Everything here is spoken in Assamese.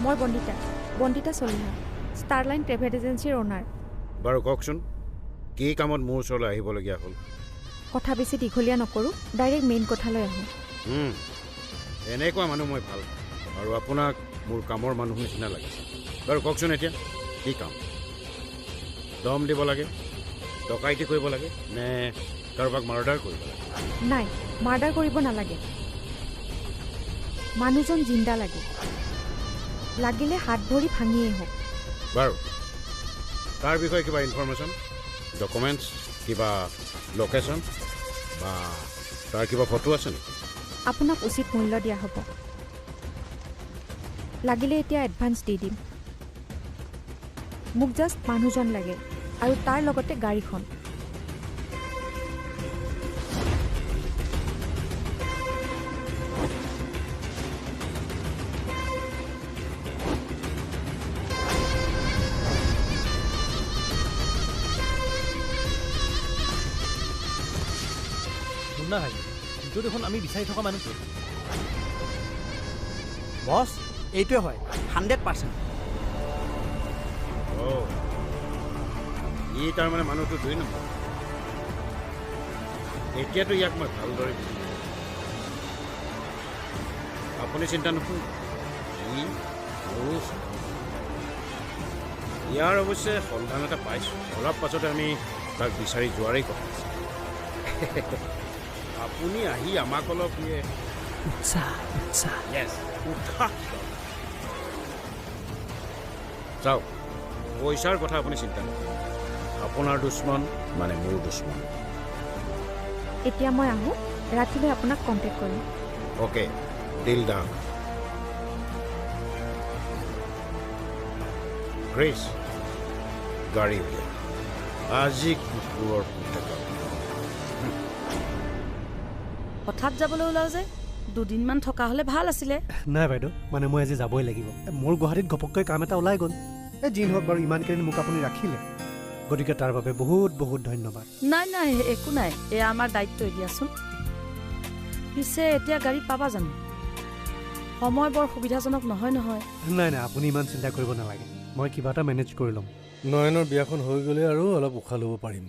মই বন্দিতা চলিহা, ষ্টাৰলাইন ট্ৰেভেল এজেঞ্চিৰ অ'নাৰ। বাৰু কওকচোন, কি কামত মোৰ ওচৰলৈ আহিবলগীয়া হ'ল? কথা বেছি দীঘলীয়া নকৰোঁ, ডাইৰেক্ট মেইন কথালৈ আহোঁ। এনেকুৱা মানুহ মই ভাল, আৰু আপোনাক মোৰ কামৰ মানুহ নিচিনা লাগিছে। বাৰু কওকচোন এতিয়া, কি কাম? দম দিব লাগে, ডকাইতি কৰিব লাগে, নে কাৰোবাক মাৰ্ডাৰ কৰিব লাগে? নাই, মাৰ্ডাৰ কৰিব নালাগে। মানুহজন জিন্দা লাগে, লাগিলে হাত ভৰি ভাঙিয়েই হওক। বাৰু তাৰ বিষয়ে কিবা ইনফৰমেশ্যন, ডকুমেণ্টছ, কিবা লোকেশ্যন বা তাৰ কিবা ফটো আছে নেকি? আপোনাক উচিত মূল্য দিয়া হ'ব, লাগিলে এতিয়া এডভান্স দি দিম। মোক জাষ্ট মানুহজন লাগে, আৰু তাৰ লগতে গাড়ীখন। শুনা ভাই, এইটো দেখোন আমি বিচাৰি থকা মানুহটো। বছ, এইটোৱে হয় 100%। ই তাৰমানে মানুহটো 2 নম্বৰ। এতিয়াতো ইয়াক মই ভালদৰে বুজিলোঁ। আপুনি চিন্তা নকৰিব, ই মোৰো চকু। ইয়াৰ অৱশ্যে সন্ধান এটা পাইছোঁ, অলপ পাছতে আমি তাক বিচাৰি যোৱাৰেই কথা আছে। আপুনি আহি আমাক অলপ উৎসাহ। চাওক, পইচাৰ কথা আপুনি চিন্তা নকৰিব। আপোনাৰ দুশ্মন মানে মোৰ দুশ্মন। এতিয়া মই আহোঁ, ৰাতিলৈ আপোনাক কণ্টেক্ট কৰিম। অ'কে, ডিল ডাউন। গ্ৰেচ, গাড়ী উলিয়া, আজি কুকুৰৰ পুতেক। হঠাৎ যাবলৈ ওলাও যে, দুদিনমান থকা হ'লে ভাল আছিলে। নাই বাইদেউ, মানে মই আজি যাবই লাগিব। মোৰ গুৱাহাটীত ঘপককৈ কাম এটা ওলাই গ'ল। যি নহওক বাৰু, ইমানকেইদিন মোক আপুনি ৰাখিলে, গতিকে তাৰ বাবে বহুত বহুত ধন্যবাদ। নাই, একো নাই, এয়া আমাৰ দায়িত্ব। দিয়াচোন, পিছে এতিয়া গাড়ী পাবা জানো? সময় বৰ সুবিধাজনক নহয়। নাই, আপুনি ইমান চিন্তা কৰিব নালাগে, মই কিবা এটা মেনেজ কৰি ল'ম। নয়নৰ বিয়াখন হৈ গ'লে আৰু অলপ উশাহ ল'ব পাৰিম।